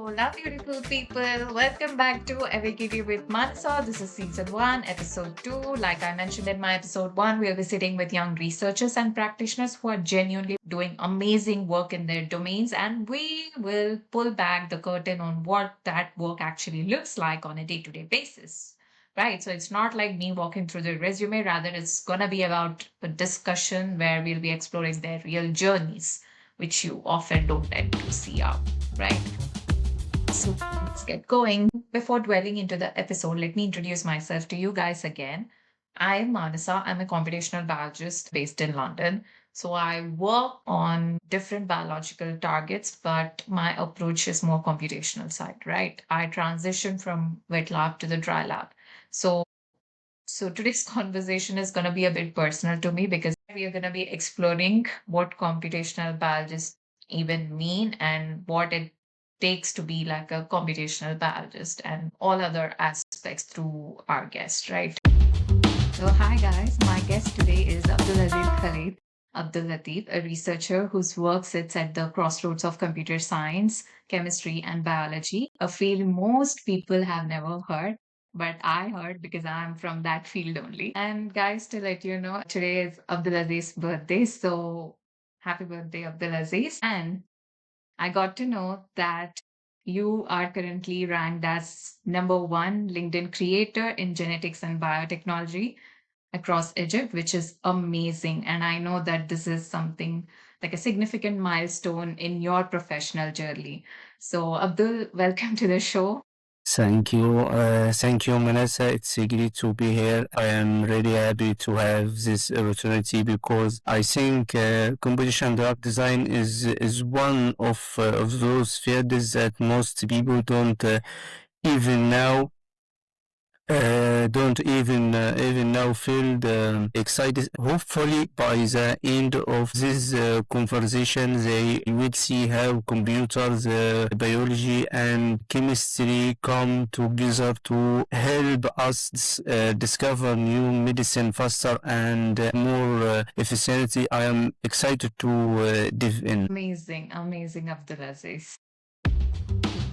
Hola, beautiful people. Welcome back to Awakity with Manasa. This is season 1, episode 2. Like I mentioned in my episode 1, we'll be sitting with young researchers and practitioners who are genuinely doing amazing work in their domains, and we will pull back the curtain on what that work actually looks like on a day to day basis. Right. So it's not like me walking through the resume, rather, it's going to be about a discussion where we'll be exploring their real journeys, which you often don't tend to see out. Right. So let's get going. Before dwelling into the episode, let me introduce myself to you guys again. I'm Manasa. I'm a computational biologist based in London. So I work on different biological targets, but my approach is more computational side, right? I transition from wet lab to the dry lab. So so today's conversation is going to be a bit personal to me because we are going to be exploring what computational biologists even mean and what it takes to be like a computational biologist and all other aspects through our guest, right? So hi guys, my guest today is Abdul Aziz Khaled Abdul Latif, a researcher whose work sits at the crossroads of computer science, chemistry, and biology, a field most people have never heard. But I heard because I'm from that field only. And guys, to let you know, today is Abdul Aziz's birthday. So happy birthday, Abdul Aziz. And I got to know that you are currently ranked as number one LinkedIn creator in genetics and biotechnology across Egypt, which is amazing. And I know that this is something like a significant milestone in your professional journey. So, Abdul, welcome to the show. Thank you, Manasa. It's great to be here. I am really happy to have this opportunity because I think composition drug design is one of those fields that most people don't even now feel excited. Hopefully, by the end of this conversation, they will see how computers, biology, and chemistry come together to help us discover new medicine faster and more efficiently. I am excited to dive in. Amazing, amazing, Abdulaziz.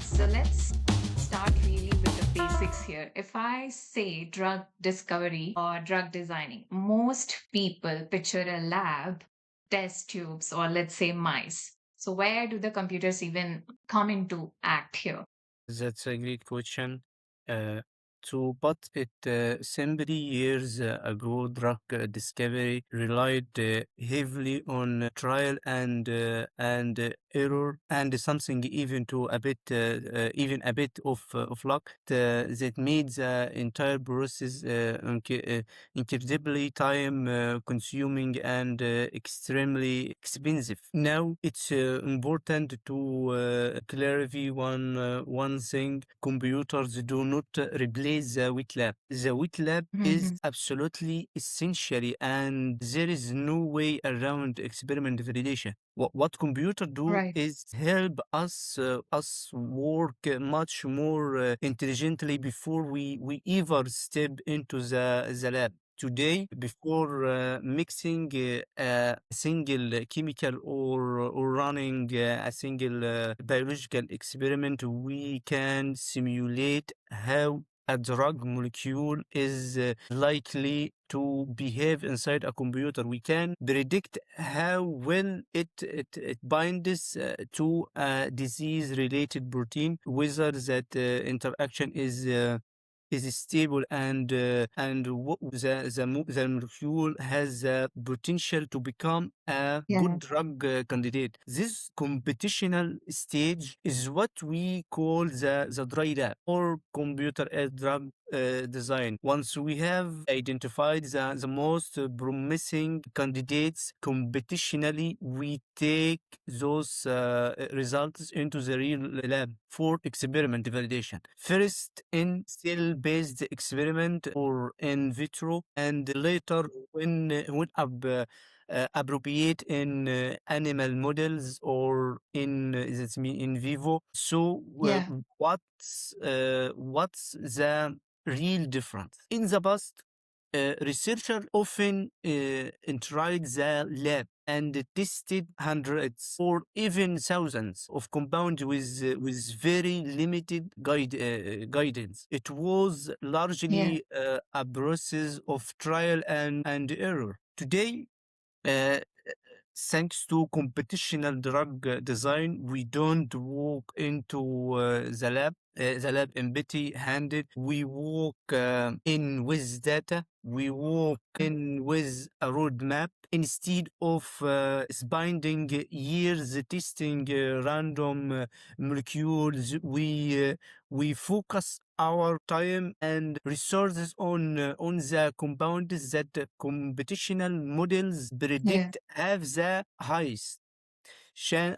So, let's start really with the basics here. If I say drug discovery or drug designing, most people picture a lab, test tubes, or let's say mice. So, where do the computers even come into act here? That's a great question. Uh, to put it simply, years ago, drug discovery relied heavily on trial and error, and something even a bit of luck that made the entire process incredibly time consuming and extremely expensive. Now it's important to clarify one thing: computers do not replace the wet lab. The wet lab is Mhm. absolutely essential, and there is no way around experiment validation. What computer do Right. is help us work much more intelligently before we ever step into the lab. Today, before mixing a single chemical or running a single biological experiment, we can simulate how a drug molecule is likely to behave inside a computer. We can predict how well it binds to a disease-related protein, whether that interaction is stable and the molecule has the potential to become a Yeah. good drug candidate. This computational stage is what we call the dry lab or computer aided drug design. Once we have identified the most promising candidates computationally, we take those results into the real lab for experiment validation. First in cell-based experiment or in vitro, and later when appropriate in animal models or in that's mean in vivo. So Yeah. what's the real difference? In the past, researchers often entered the lab and tested hundreds or even thousands of compounds with very limited guidance. It was Yeah. largely a process of trial and error. Today, uh, thanks to computational drug design, we don't walk into the lab empty handed. We walk in with data. We walk in with a roadmap instead of spending years testing random molecules. We focus our time and resources on the compounds that computational models Yeah. predict have the highest chance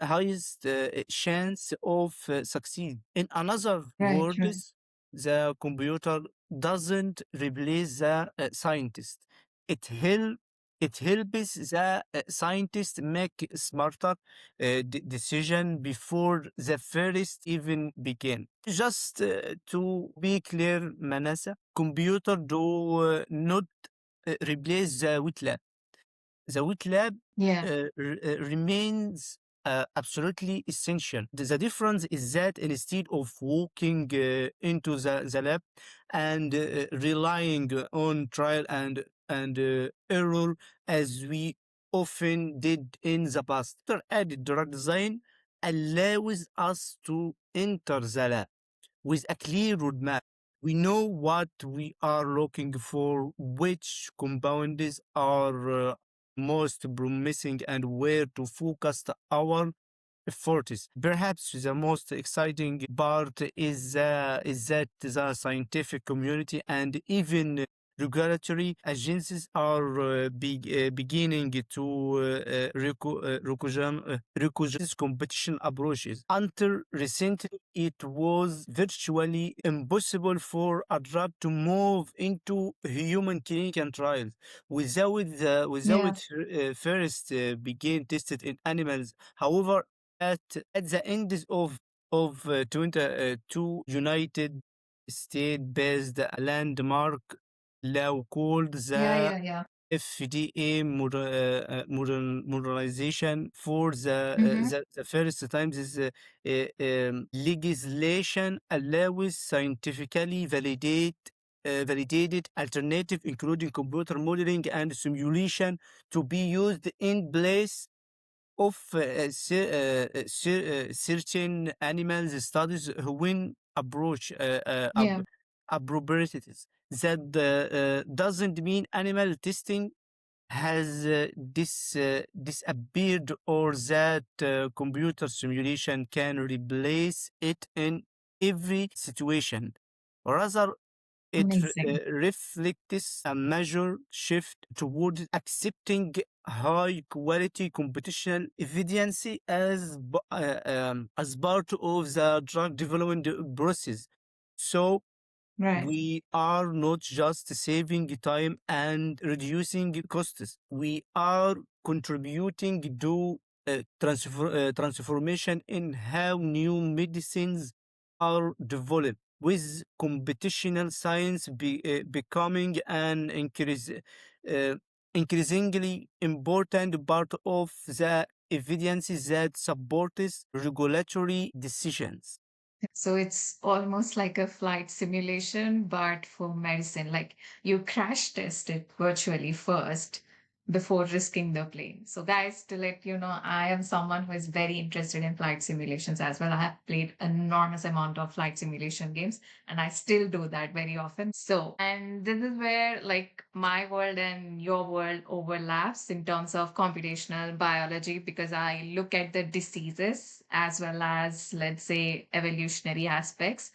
of succeed. In another Right. Right. words, the computer doesn't replace the scientist. It help it helps the scientist make smarter decision before the first even begin. Just to be clear, Manasa, computer do not replace the wet lab. The wet lab Yeah. remains absolutely essential. The difference is that instead of walking into the lab and relying on trial and error as we often did in the past, after added drug design allows us to enter the lab with a clear roadmap. We know what we are looking for, which compounds are most promising, and where to focus our efforts. Perhaps the most exciting part is that the scientific community and even regulatory agencies are beginning to recognize competition approaches. Until recently, it was virtually impossible for a drug to move into human clinical trials without Yeah. first being tested in animals. However, at the end of 22 United States-based landmark law called Yeah. the Yeah. Yeah. FDA modernization for Mm-hmm. the first time. This legislation allows scientifically validated alternative, including computer modeling and simulation, to be used in place of certain animals studies when approach Yeah. appropriates. That doesn't mean animal testing has disappeared or that computer simulation can replace it in every situation. Rather, Amazing. reflects a major shift toward accepting high quality computational evidence as part of the drug development process. So Right. we are not just saving time and reducing costs. We are contributing to transformation in how new medicines are developed, with computational science becoming an increasingly important part of the evidence that supports regulatory decisions. So it's almost like a flight simulation, but for medicine. Like you crash test it virtually first before risking the plane. So, guys, to let you know, I am someone who is very interested in flight simulations as well. I have played enormous amount of flight simulation games, and I still do that very often. So, and this is where like my world and your world overlaps in terms of computational biology because I look at the diseases as well as, let's say, evolutionary aspects.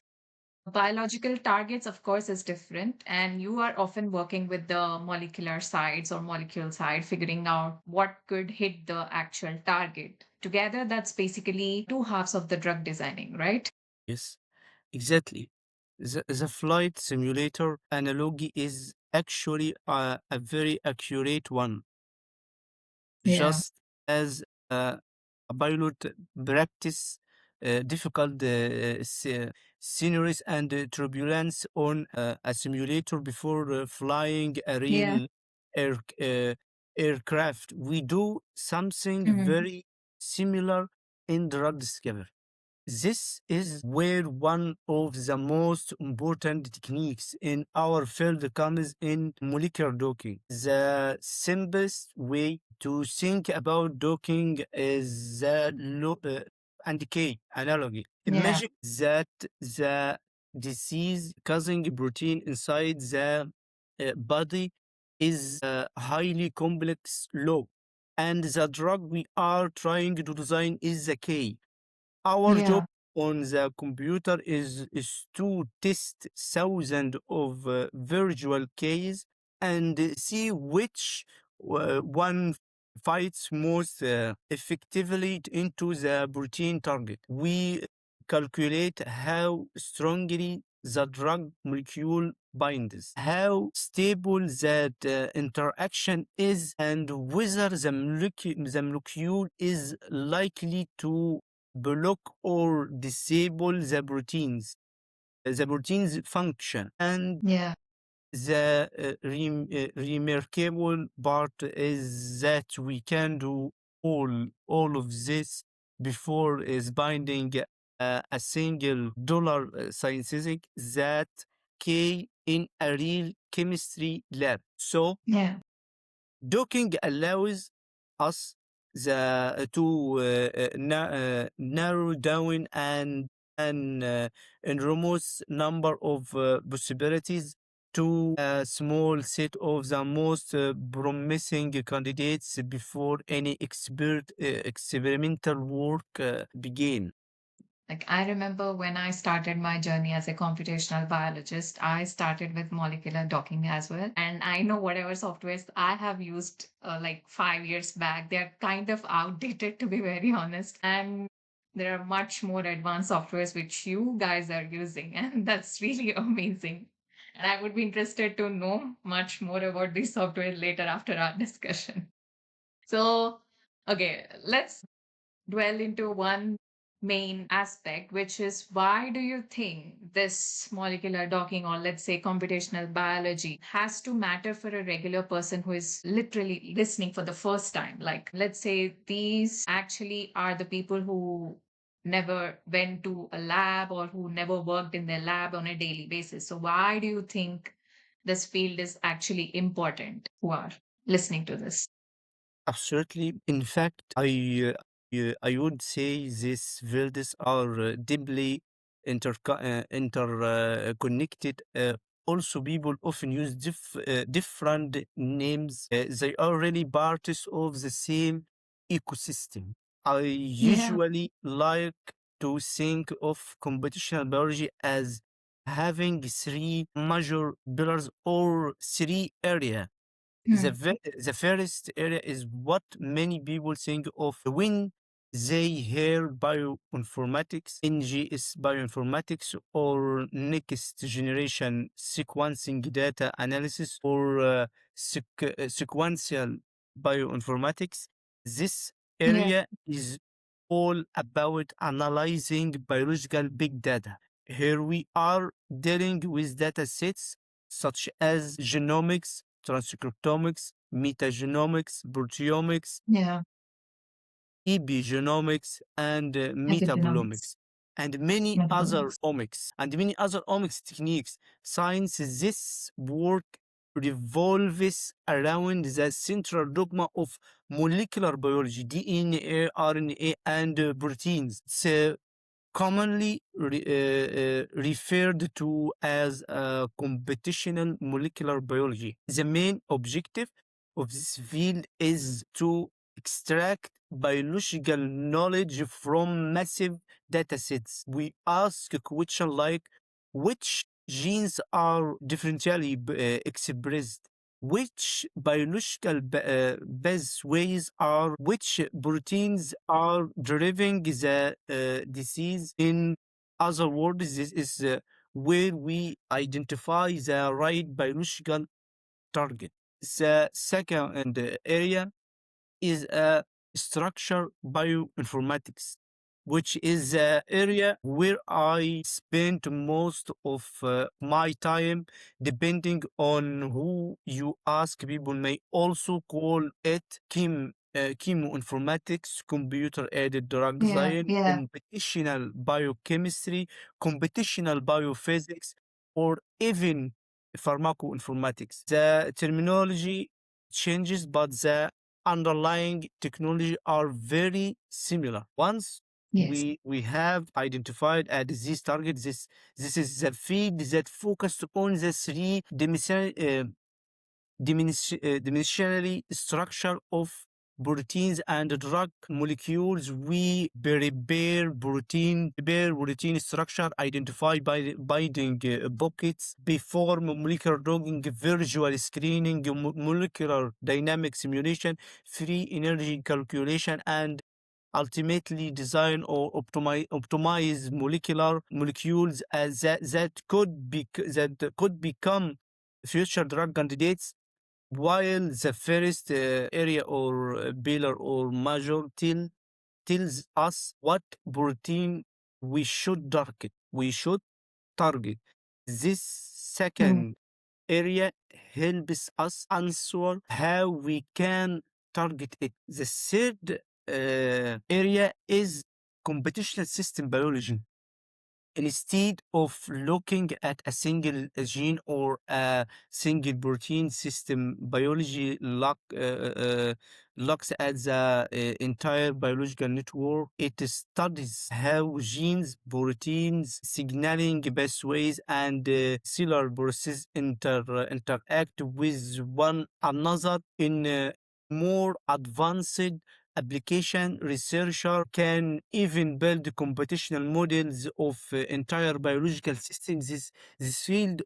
Biological targets, of course, is different, and you are often working with the molecular sides or molecule side, figuring out what could hit the actual target. Together, that's basically two halves of the drug designing, right? Yes, exactly. The flight simulator analogy is actually a very accurate one. Yeah. Just as a pilot practice difficult sceneries and turbulence on a simulator before flying a Yeah. real air, uh, aircraft. We do something Mhm. very similar in drug discovery. This is where one of the most important techniques in our field comes in molecular docking. The simplest way to think about docking is the and decay analogy. Yeah. Imagine that the disease causing protein inside the body is a highly complex law, and the drug we are trying to design is the key. Our job Yeah. on the computer is to test thousands of virtual keys and see which one fights most effectively into the protein target. We calculate how strongly the drug molecule binds, how stable that interaction is, and whether the molecule is likely to block or disable the protein's function. And Yeah. the remarkable part is that we can do all of this before is binding a single dollar scientific that K in a real chemistry lab. So Yeah. docking allows us to narrow down an enormous number of possibilities to a small set of the most promising candidates before any experimental work began. Like, I remember when I started my journey as a computational biologist, I started with molecular docking as well. And I know whatever softwares I have used like 5 years back, they're kind of outdated, to be very honest. And there are much more advanced softwares which you guys are using. And that's really amazing. And I would be interested to know much more about these software later after our discussion. So, okay, let's dwell into one main aspect, which is why do you think this molecular docking, or let's say computational biology, has to matter for a regular person who is literally listening for the first time? Like, let's say these actually are the people who never went to a lab or who never worked in their lab on a daily basis. So, why do you think this field is actually important who are listening to this? Absolutely. In fact, I would say these fields are deeply interconnected. Also, people often use different names. They are really parts of the same ecosystem. I Yeah. usually like to think of computational biology as having three major pillars or three areas. Hmm. The first area is what many people think of when they hear bioinformatics, NGS bioinformatics, or next generation sequencing data analysis, or sequential bioinformatics. This Yeah. area is all about analyzing biological big data. Here we are dealing with data sets such as genomics, transcriptomics, metagenomics, proteomics, Yeah. epigenomics, and Epigenomics. metabolomics, and many other Metabolomics. omics, techniques. Science, this work revolves around the central dogma of molecular biology, DNA, RNA, and proteins. It's commonly referred to as computational molecular biology. The main objective of this field is to extract biological knowledge from massive datasets. We ask a question like which genes are differentially expressed, which biological pathways are, which proteins are driving the disease. In other words, this is where we identify the right biological target. The second area is structure bioinformatics. which is the area where I spent most of my time, depending on who you ask. People may also call it chemoinformatics, computer aided drug Yeah. design, Yeah. computational biochemistry, computational biophysics, or even pharmacoinformatics. The terminology changes, but the underlying technology are very similar. Once Yes. we have identified a disease target, this is the field that focused on the three dimensionally structure of proteins and drug molecules. We prepare protein structure, identify by binding pockets, perform molecular dogging, visual screening, molecular dynamic simulation, free energy calculation, and ultimately design or optimize molecules as that could become future drug candidates. While the first area or pillar or major tells us what protein we should target. This Mm. second area helps us answer how we can target it. The third area is computational system biology. Instead of looking at a single gene or a single protein, system biology looks at the entire biological network. It studies how genes, proteins, signaling pathways, and cellular processes interact with one another. In more advanced application, researcher can even build computational models of entire biological systems. This field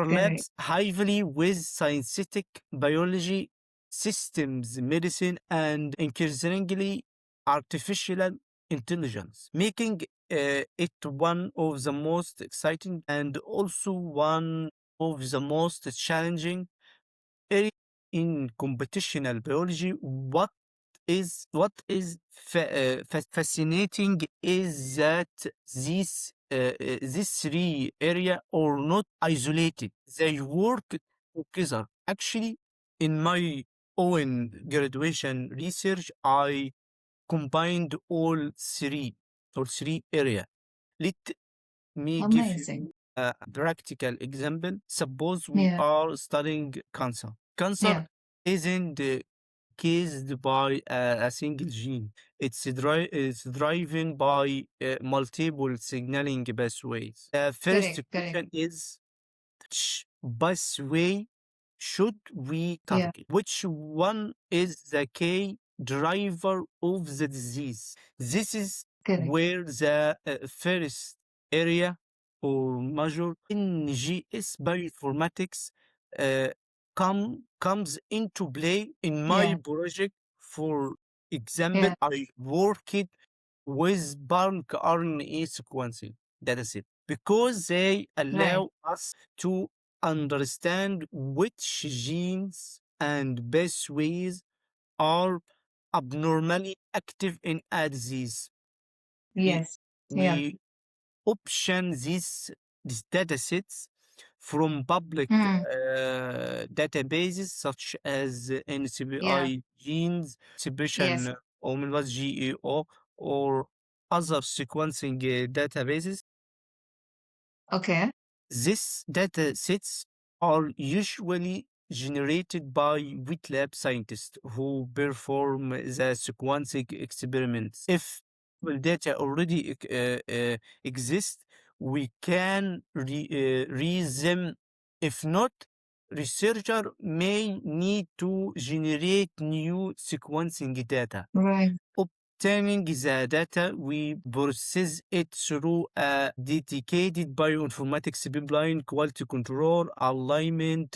Correct. overlaps heavily with scientific biology, systems medicine, and increasingly artificial intelligence, making it one of the most exciting and also one of the most challenging areas in computational biology. What is fascinating is that these three area are not isolated. They work together. Actually, in my own graduation research, I combined all three area. Let me give Amazing. you a practical example. Suppose we Yeah. are studying cancer. Cancer Yeah. isn't caused by a single gene. It's driven by multiple signaling pathways. The first Correct. Correct. question is, which pathway should we Yeah. target? Which one is the key driver of the disease? This is Correct. where the first area or major NGS bioinformatics uh, comes into play. In my Yeah. project, for example, Yeah. I worked with bulk RNA sequencing dataset because they Right. allow us to understand which genes and pathways are abnormally active in a disease. We, Yes. Yeah. we option these data sets from public Mm. databases such as Yeah. NCBI genes, Yes. expression omnibus GEO, or other sequencing databases. Okay. These data sets are usually generated by wet lab scientists who perform the sequencing experiments. If well, data already exist, we can reuse them. If not, researcher may need to generate new sequencing data. Right. Obtaining the data, we process it through a dedicated bioinformatics pipeline, quality control, alignment,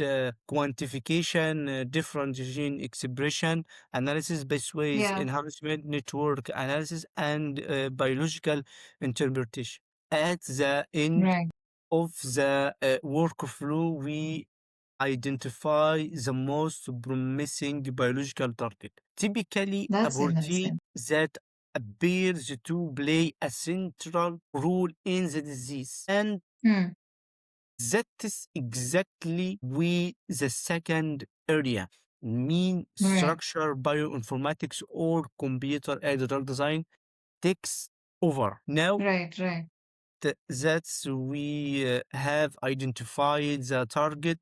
quantification, different gene expression, analysis, pathways, Yeah. enhancement, network analysis, and biological interpretation. At the end Right. of the workflow, we identify the most promising biological target, typically a That's protein amazing. that appears to play a central role in the disease. And Hmm. that is exactly where the second area, mean Right. structure bioinformatics or computer-aided drug design, takes over. Now Right. Right. that's we have identified the target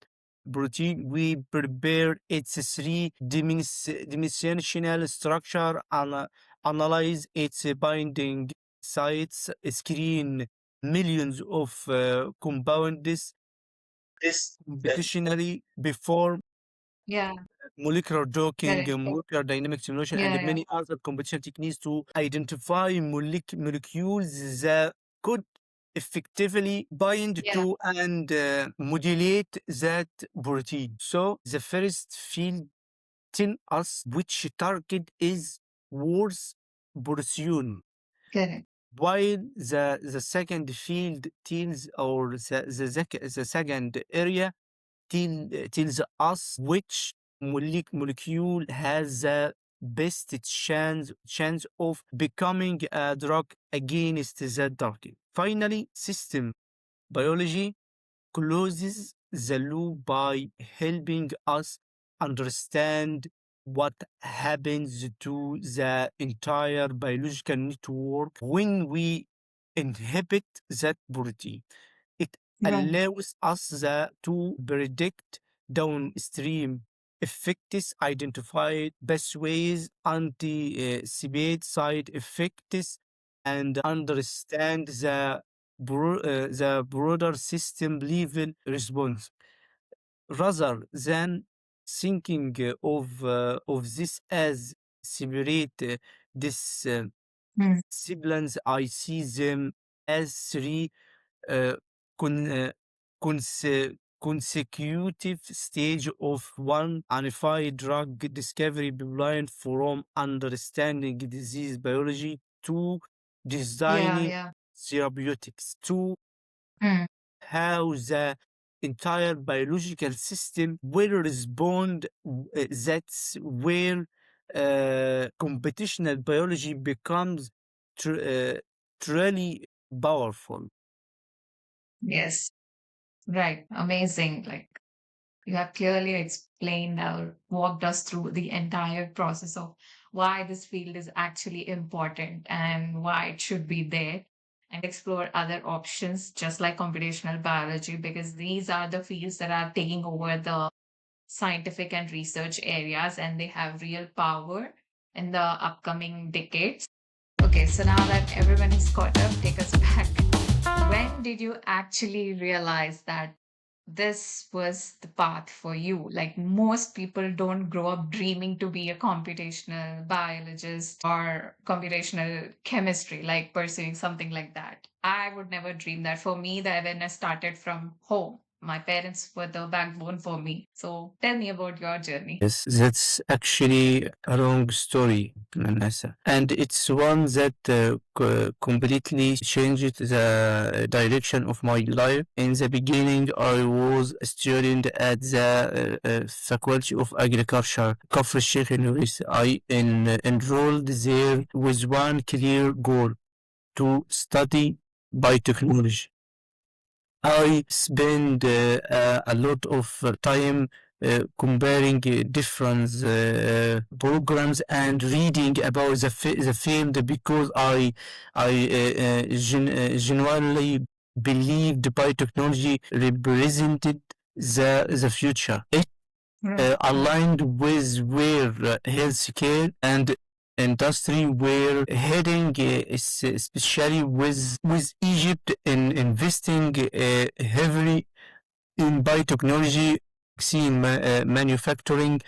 protein. We prepare its dimensional structure, analyze its binding sites, screen millions of compounds This. computationally before Yeah. molecular docking, Correct. molecular dynamic simulation, Yeah. and Yeah. many other computational techniques to identify molecules that could effectively bind Yeah. to and modulate that protein. So the first field tell us which target is worth pursuing, Correct. while the second field tells or the second area tells us which molecule has the best chance of becoming a drug against that target. Finally, system biology closes the loop by helping us understand what happens to the entire biological network when we inhibit that protein. It Right. allows us to predict downstream effects, identify pathways, anticipate side effects, and understand the broader system level response rather than thinking of this as separate this Hmm. disciplines. I see them as three uh, con, uh, conse- consecutive stage of one unified drug discovery pipeline, from understanding disease biology to Yeah. designing Yeah. therapeutics to Hmm. how the entire biological system will respond. That's where computational biology becomes truly powerful. Yes. Right. Amazing. Like you have clearly explained or walked us through the entire process of why this field is actually important and why it should be there, and explore other options just like computational biology, because these are the fields that are taking over the scientific and research areas and they have real power in the upcoming decades. Okay, so now that everyone is caught up, take us back. When did you actually realize that this was the path for you? Like most people don't grow up dreaming to be a computational biologist or computational chemistry, like pursuing something like that. I would never dream that. For me, the awareness started from home. My parents were the backbone for me. So tell me about your journey. Yes, that's actually a long story, Manasa. And it's one that completely changed the direction of my life. In the beginning, I was a student at the Faculty of Agriculture, Kafr Sheikh University. I enrolled there with one clear goal: to study biotechnology. I spend a lot of time comparing different programs and reading about the field, because I genuinely believed biotechnology represented the future. It Right, right. aligned with where healthcare and industry were heading, especially with Egypt in investing heavily in biotechnology, vaccine manufacturing,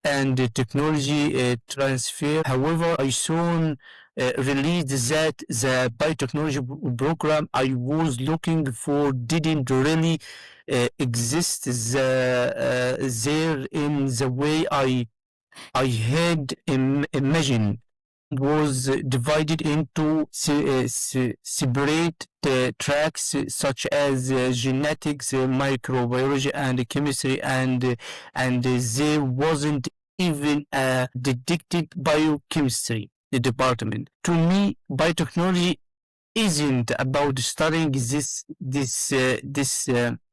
and technology transfer. However, I soon realized that the biotechnology program I was looking for didn't really exist there in the way I had imagined. Was divided into separate tracks such as genetics, microbiology, and chemistry, and there wasn't even a dedicated biochemistry. department. To me, biotechnology isn't about studying this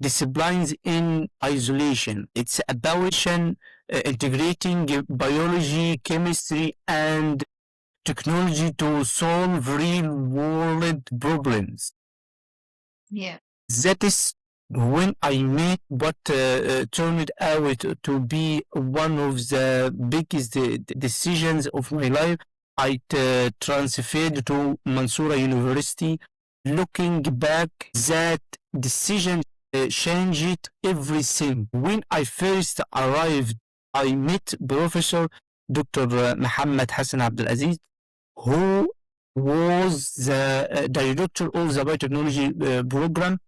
disciplines in isolation. It's about integrating biology, chemistry, and technology to solve real world problems. Yeah. That is when I made what turned out to be one of the biggest decisions of my life. I transferred to Mansoura University. Looking back, that decision changed everything. When I first arrived, I met Professor Dr. Muhammad Hassan Abdul Aziz, who was the director of the biotechnology program.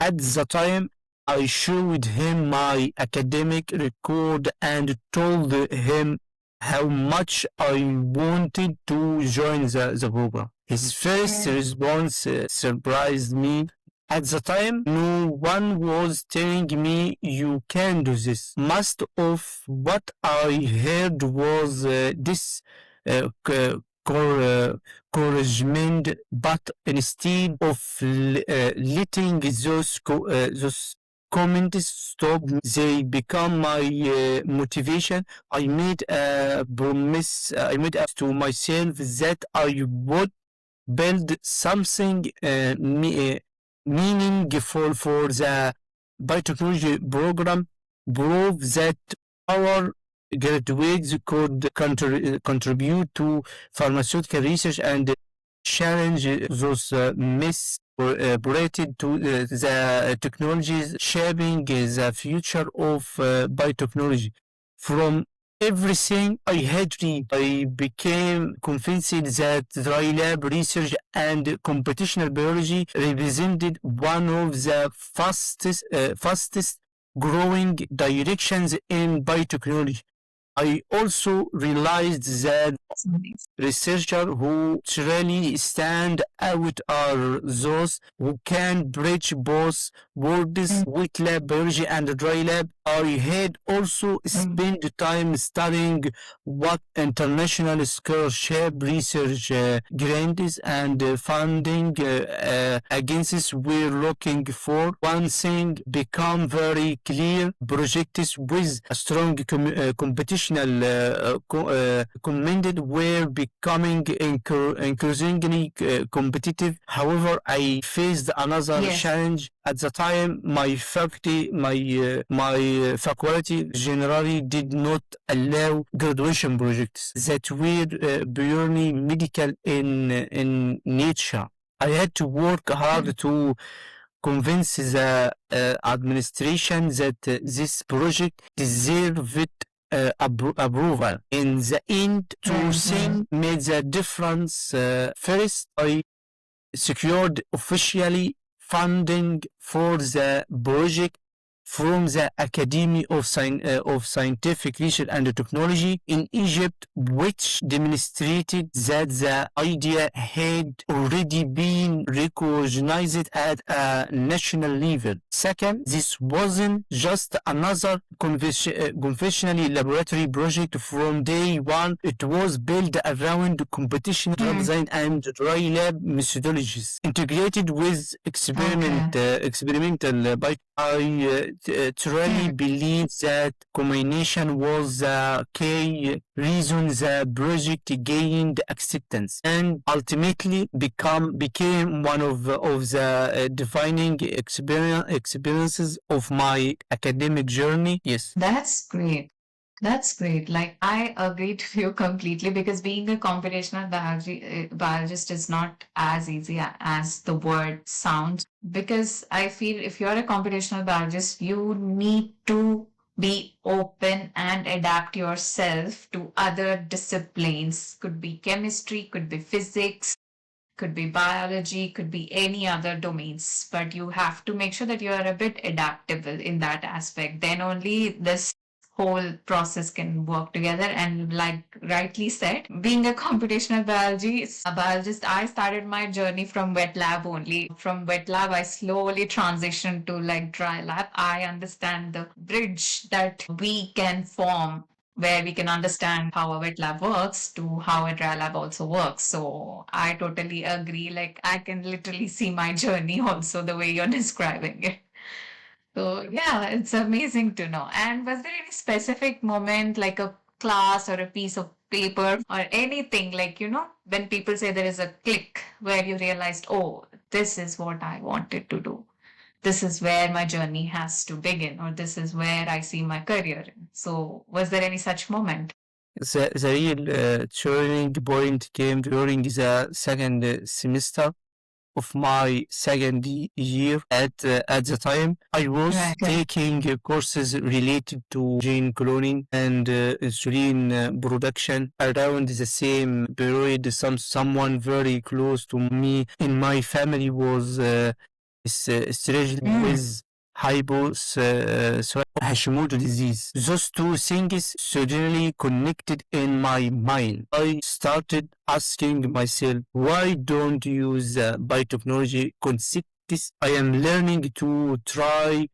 At the time, I showed him my academic record and told him how much I wanted to join the program. His first Mm. response surprised me. At the time, no one was telling me you can do this. Most of what I heard was this uh, c- cor- uh, encouragement, but instead of letting those comments stop me, they become my motivation. I made a promise. I made up to myself that I would build something meaningful for the biotechnology program, prove that our graduates could contribute to pharmaceutical research and challenge those myths related to the technologies shaping the future of biotechnology. From everything I had read, I became convinced that dry lab research and computational biology represented one of the fastest growing directions in biotechnology. I also realized that That's nice. researchers who truly stand out are those who can bridge both worlds, Mm. wet lab biology and dry lab. I had also Mm. spent time studying what international scholarship research grants and funding agencies were looking for. One thing became very clear: projects with a strong computational commanded were becoming increasingly competitive. However, I faced another Yes. challenge. At the time, my faculty generally did not allow graduation projects that were purely medical in nature. I had to work Mm. hard to convince the administration that this project deserved approval. In the end, two Mm. Mm. things made the difference. First, I secured officially funding for the project from the Academy of Scientific Research and Technology in Egypt, which demonstrated that the idea had already been recognized at a national level. Second, this wasn't just another conventional laboratory project from day one. It was built around computational drug Mm. design and dry lab methodologies, integrated with Okay. experimental I truly Mm. believe that combination was the key reason the project gained acceptance and ultimately became one of the defining experiences of my academic journey. Yes. That's great. That's great. Like, I agree to you completely because being a computational biologist is not as easy as the word sounds. Because I feel if you're a computational biologist, you need to be open and adapt yourself to other disciplines. Could be chemistry, could be physics, could be biology, could be any other domains. But you have to make sure that you are a bit adaptable in that aspect. Then only this whole process can work together. And like rightly said, being a computational biologist, I started my journey from wet lab only. From wet lab, I slowly transitioned to like dry lab. I understand the bridge that we can form where we can understand how a wet lab works to how a dry lab also works. So I totally agree. Like I can literally see my journey also the way you're describing it. So yeah, it's amazing to know. And was there any specific moment, like a class or a piece of paper or anything, like, when people say there is a click where you realized, oh, this is what I wanted to do. This is where my journey has to begin, or this is where I see my career. So was there any such moment? The real turning point came during the second semester of my second year. At the time, I was Right. taking courses related to gene cloning and insulin production around the same period. Someone very close to me in my family was struggling with Hashimoto disease. Those two things suddenly connected in my mind. I started asking myself, why don't you use biotechnology concept this? I am learning to try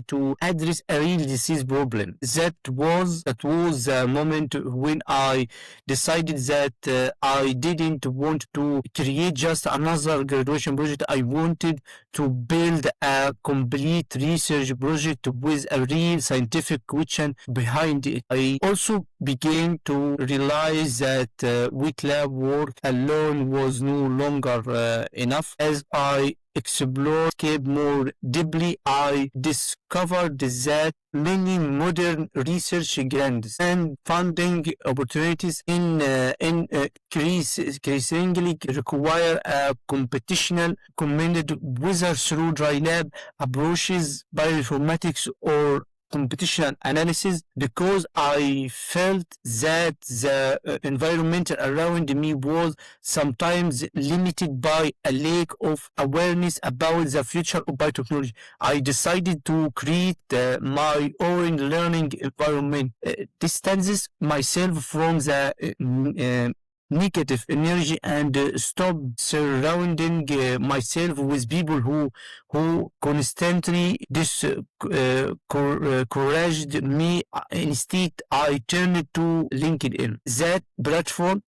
to address a real disease problem. That was the moment when I decided that I didn't want to create just another graduation project. I wanted to build a complete research project with a real scientific question behind it. I also began to realize that wet lab work alone was no longer enough. As I explored Cape more deeply, I discovered that many modern research grants and funding opportunities increasingly require a computational combined whether through dry lab approaches, bioinformatics, or computational analysis, because I felt that the environment around me was sometimes limited by a lack of awareness about the future of biotechnology. I decided to create my own learning environment, distances myself from the negative energy and stop surrounding myself with people who constantly discouraged me. Instead, I turned to LinkedIn. That platform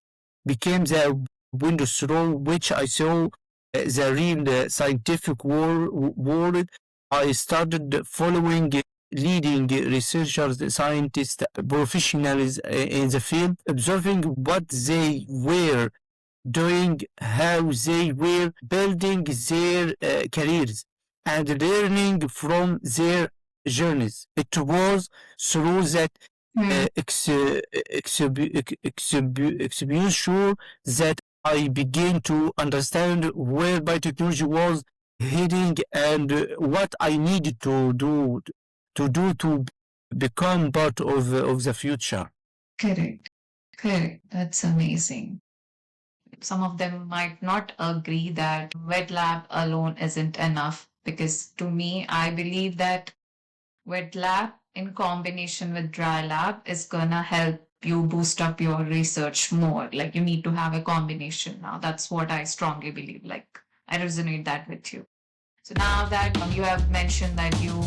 became the window through which I saw the real scientific world. I started following leading researchers, scientists, professionals in the field, observing what they were doing, how they were building their careers, and learning from their journeys. It was through that exposure that I began to understand where biotechnology was heading and what I needed to become part of the future. Correct. Correct. That's amazing. Some of them might not agree that wet lab alone isn't enough, because to me, I believe that wet lab in combination with dry lab is gonna help you boost up your research more. Like you need to have a combination now. That's what I strongly believe. Like I resonate that with you. So now that you have mentioned that you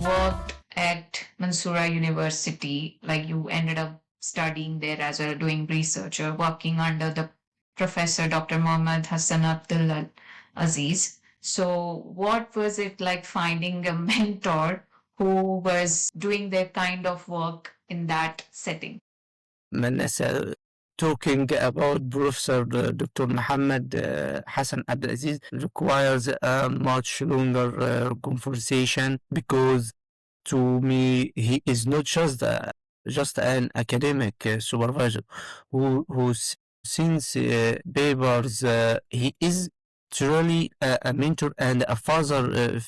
worked at Mansoura University, like you ended up studying there as well, doing research or working under the professor Dr. Mohammad Hassan Abdul Aziz. So, what was it like finding a mentor who was doing their kind of work in that setting? Manasa, talking about Professor Dr. Muhammad Hassan Abdul Aziz requires a much longer conversation, because to me he is not just an academic supervisor who since papers. He is truly a mentor and a father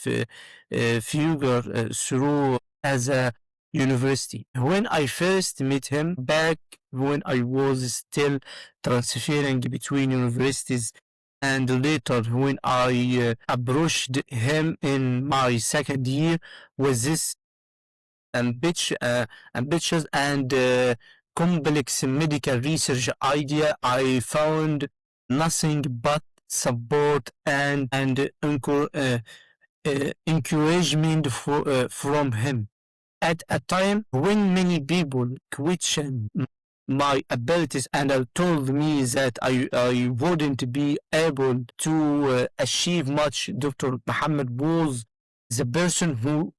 figure through as a university. When I first met him back when I was still transferring between universities, and later when I approached him in my second year with this ambitious and complex medical research idea, I found nothing but support and encouragement from him. at a time when many people question my abilities and told me that I wouldn't be able to achieve much. Dr. Muhammad was the person who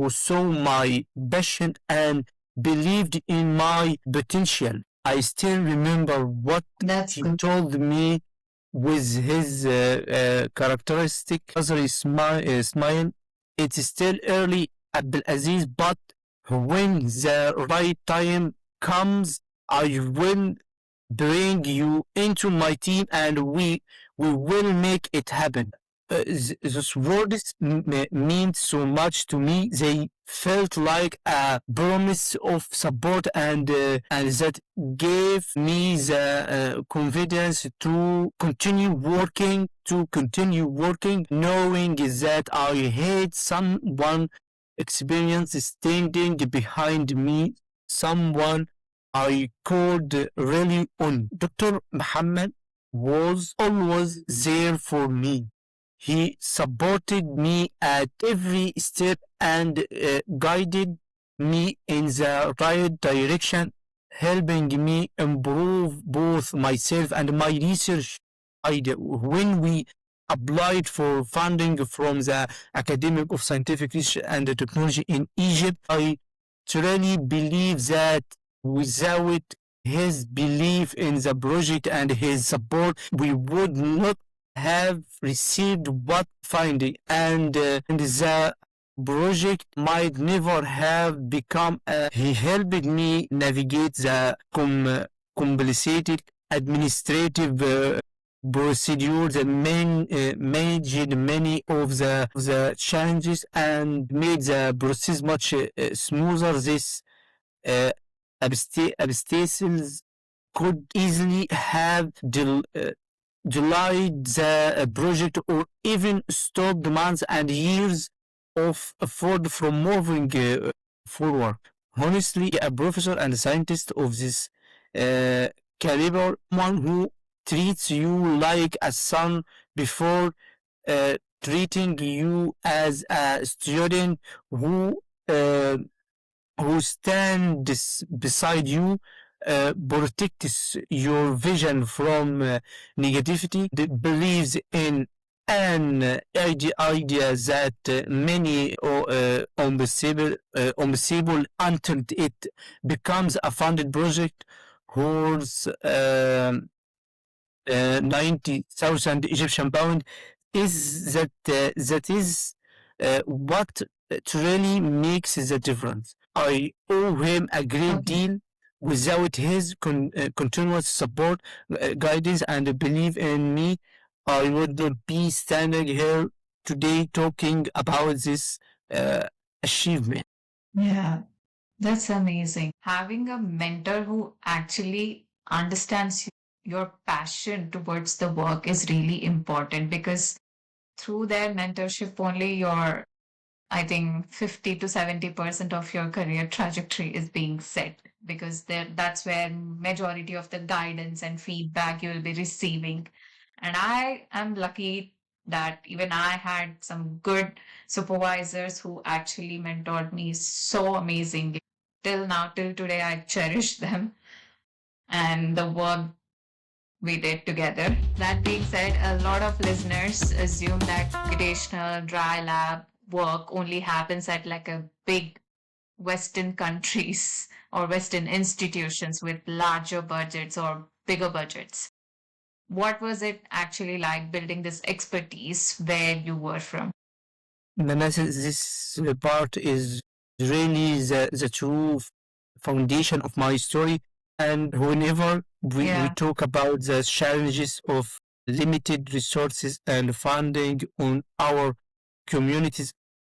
saw my passion and believed in my potential. I still remember what That's he good. told me with his characteristic smile. It's still early, Abdul Aziz, but when the right time comes, I will bring you into my team and we will make it happen. Those words meant so much to me. They felt like a promise of support and that gave me the confidence to continue working, knowing that I had someone experience standing behind me, someone I could rely on. Dr. Muhammad was always there for me. He supported me at every step and guided me in the right direction, helping me improve both myself and my research idea. When we applied for funding from the Academic of Scientific Research and Technology in Egypt, I truly believe that without his belief in the project and his support, we would not have received what finding and the project might never have become he helped me navigate the complicated administrative procedures and managed many of the challenges and made the process much smoother. This uh, abstacles could easily have delayed the project or even stopped months and years of effort from moving forward. Honestly, a professor and a scientist of this uh, caliber, one who treats you like a son before treating you as a student, who uh, who stands beside you, protects your vision from negativity, believes in an idea that many unbelievable until it becomes a funded project whose 90,000 Egyptian pound is that is what truly makes the difference. I owe him a great Okay. deal. Without his continuous support, guidance, and belief in me, I would not be standing here today talking about this achievement. Yeah, that's amazing. Having a mentor who actually understands your passion towards the work is really important because through their mentorship only your I think 50 to 70% of your career trajectory is being set because that's where majority of the guidance and feedback you will be receiving. And I am lucky that even I had some good supervisors who actually mentored me so amazingly. Till now, till today, I cherish them and the work we did together. That being said, a lot of listeners assume that computational dry lab work only happens at like a big Western countries or Western institutions with larger budgets or bigger budgets. What was it actually like building this expertise where you were from? Manasa, this part is really the true foundation of my story. And whenever we Yeah. talk about the challenges of limited resources and funding on our communities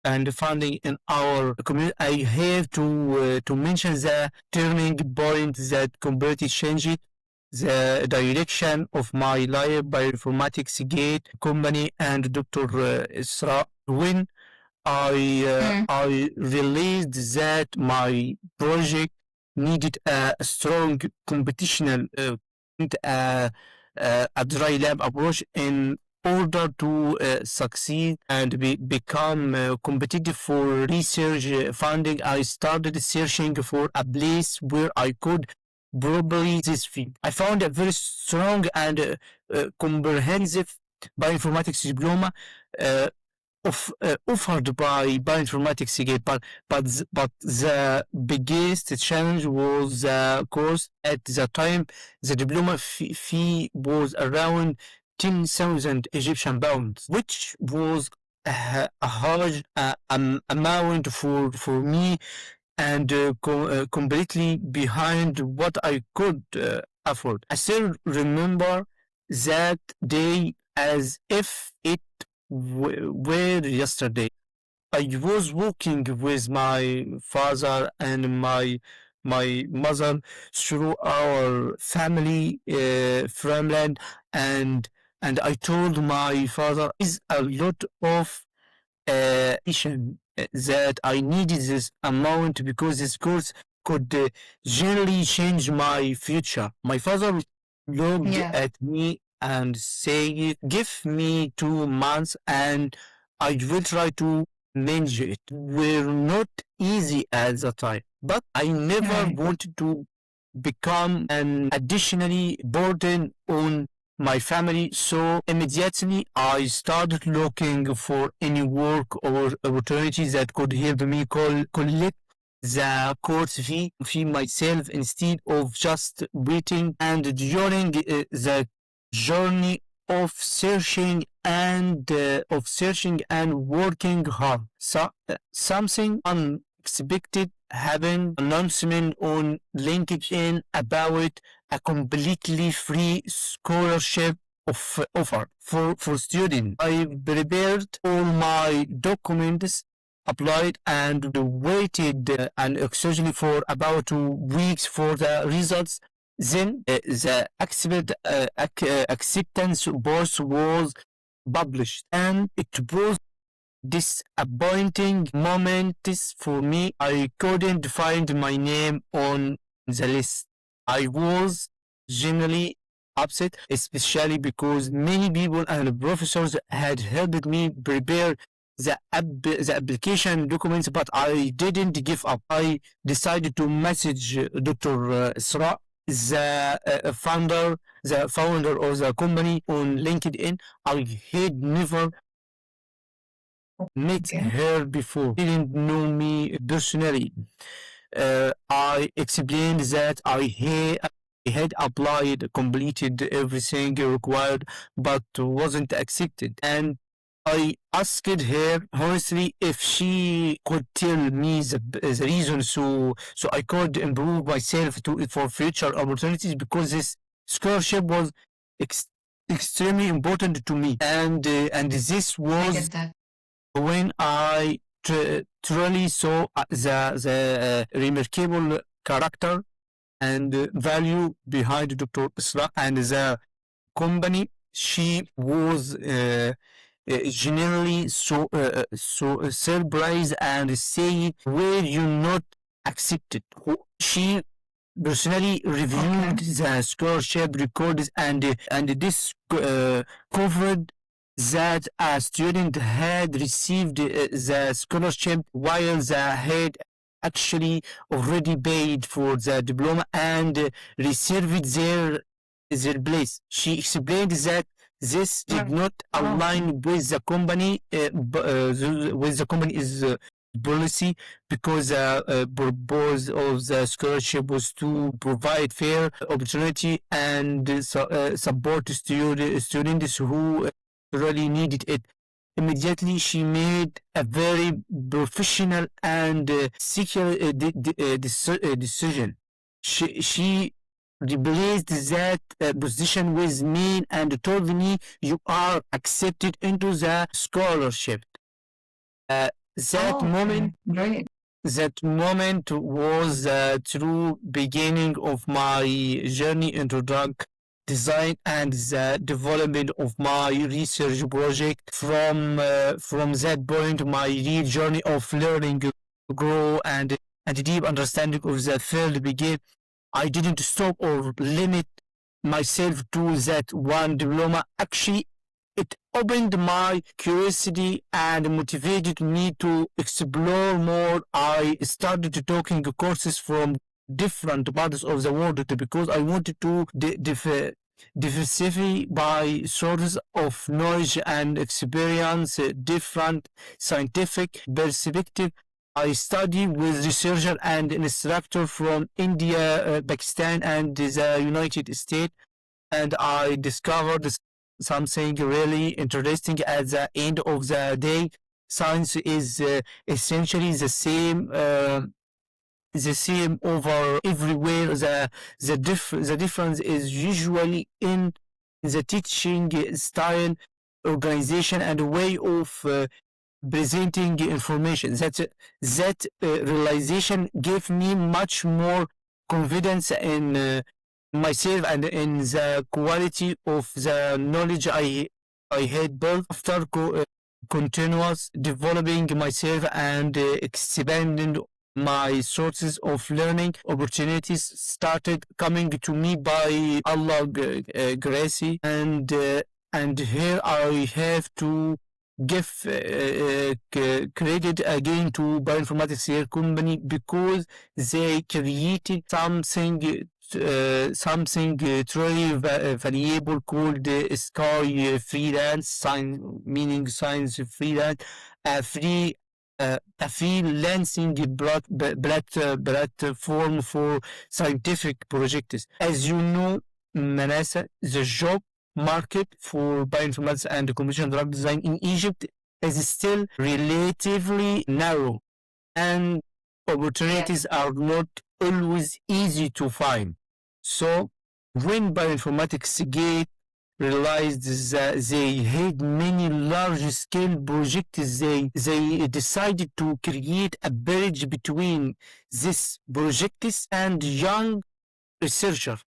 and funding in our community, I have to mention the turning point that completely changed the direction of my life. Bioinformatics Gate Company and Dr. Isra, when Mm. I realized that my project needed a strong computational a dry lab approach in order to succeed and become competitive for research funding, I started searching for a place where I could probably this field. I found a very strong and comprehensive bioinformatics diploma uh, offered by bioinformatics again, but the biggest challenge was the course at the time. The diploma fee was around 10,000 Egyptian pounds, which was a large amount for me and completely behind what I could afford. I still remember that day as if it were yesterday. I was walking with my father and my mother through our family farmland, and I told my father is a lot of that I needed this amount because this course could generally change my future. My father looked Yeah. at me and said, "Give me 2 months and I will try to manage it." Were not easy at the time, but I never Right. wanted to become an additionally burden on my family. So immediately I started looking for any work or opportunities that could help me collect the course fee myself instead of just waiting. And during the journey of searching and working hard, something unexpected happened. Announcement on LinkedIn about a completely free scholarship offer for students. I prepared all my documents, applied, and waited and actually for about 2 weeks for the results. Then the acceptance board was published, and it was disappointing moment for me. I couldn't find my name on the list. I was genuinely upset, especially because many people and professors had helped me prepare the application documents, but I didn't give up. I decided to message Dr. Isra, the founder of the company, on LinkedIn. I had never met Okay. her before, didn't know me personally. I explained that I had applied, completed everything required, but wasn't accepted. And I asked her honestly if she could tell me the reason, so I could improve myself for future opportunities, because this scholarship was ex- extremely important to me, and this I was get that. when I truly saw the remarkable character and value behind Dr. Isra and the company. She was genuinely so surprised and say, "Were you not accepted?" She personally Okay. reviewed the scholarship records, and this covered that a student had received the scholarship while the had actually already paid for the diploma and reserved their place. She explained that this did Right. not Oh, align with the company with the company's policy, because the purpose of the scholarship was to provide fair opportunity and support students who really needed it. Immediately, she made a very professional and secure decision. She replaced that position with me and told me, "You are accepted into the scholarship." Uh, that okay. moment Great. that moment was the true beginning of my journey into drug design and the development of my research project. From that point, my real journey of learning, grow, and deep understanding of the field began. I didn't stop or limit myself to that one diploma. Actually, it opened my curiosity and motivated me to explore more. I started taking courses from different parts of the world because I wanted to diversify by sources of knowledge and experience different scientific perspective. I study with researcher and instructor from India, Pakistan, and the United States, and I discovered something really interesting. At the end of the day, science is essentially the same over everywhere. The difference is usually in the teaching style, organization, and way of presenting information. That realization gave me much more confidence in myself and in the quality of the knowledge I had built after continuous developing myself and expanding my sources of learning. Opportunities started coming to me by Allah grace, and here I have to give credit again to bioinformatics here company because they created something truly valuable called Sky Freelance, meaning science freelance, free a freelancing platform for scientific projects. As you know, Manasa, the job market for bioinformatics and computational drug design in Egypt is still relatively narrow, and Yes. opportunities are not always easy to find. So, when bioinformatics Gate realized that they had many large scale projects, they decided to create a bridge between these projects and young researchers,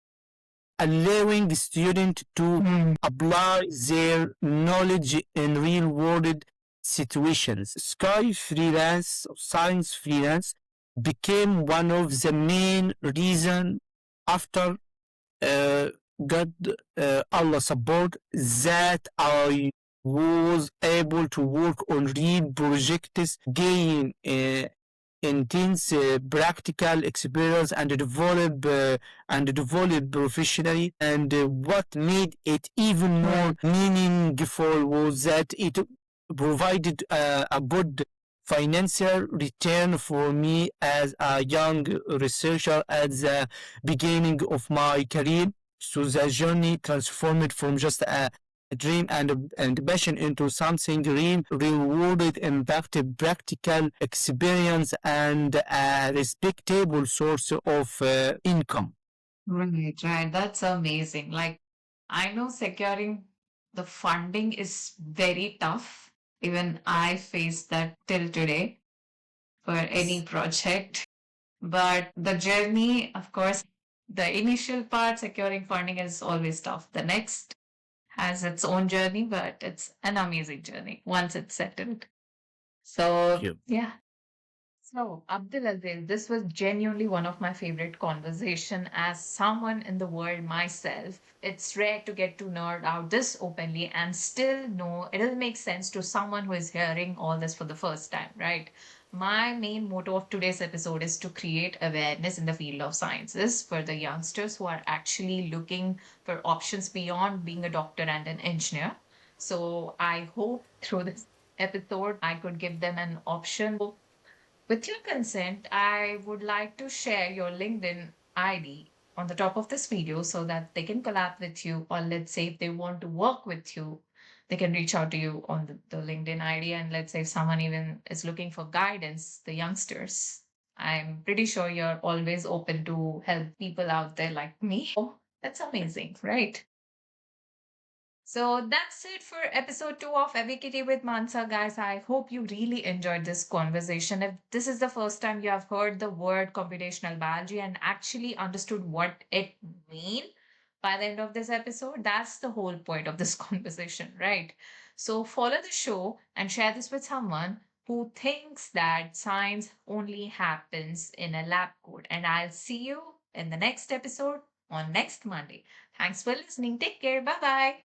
allowing students to apply their knowledge in real world situations. Sky freelance, science freelance, became one of the main reasons after uh, God, Allah support, that I was able to work on real projects, gain intense practical experience, and develop professionally. And what made it even more meaningful was that it provided a good financial return for me as a young researcher at the beginning of my career. So the journey transformed from just a dream and passion into something real, rewarded, impacted, practical experience, and a respectable source of income. Right, right. That's amazing. Like, I know securing the funding is very tough. Even I face that till today for any project. But the journey, of course, the initial part, securing funding is always tough. The next has its own journey, but it's an amazing journey once it's settled. Thank So, you. yeah. So, Abdul Aziz, this was genuinely one of my favorite conversation as someone in the world myself. It's rare to get to nerd out this openly and still know it'll make sense to someone who is hearing all this for the first time, right? My main motto of today's episode is to create awareness in the field of sciences for the youngsters who are actually looking for options beyond being a doctor and an engineer. So I hope through this episode I could give them an option. With your consent, I would like to share your LinkedIn ID on the top of this video so that they can collab with you, or let's say if they want to work with you, they can reach out to you on the LinkedIn ID. And let's say if someone even is looking for guidance, the youngsters, I'm pretty sure you're always open to help people out there like me. Oh, that's amazing, right? So that's it for episode 2 of Awakity with Mansa, guys. I hope you really enjoyed this conversation. If this is the first time you have heard the word computational biology and actually understood what it means by the end of this episode, that's the whole point of this conversation, right? So follow the show and share this with someone who thinks that science only happens in a lab coat. And I'll see you in the next episode on next Monday. Thanks for listening. Take care. Bye bye.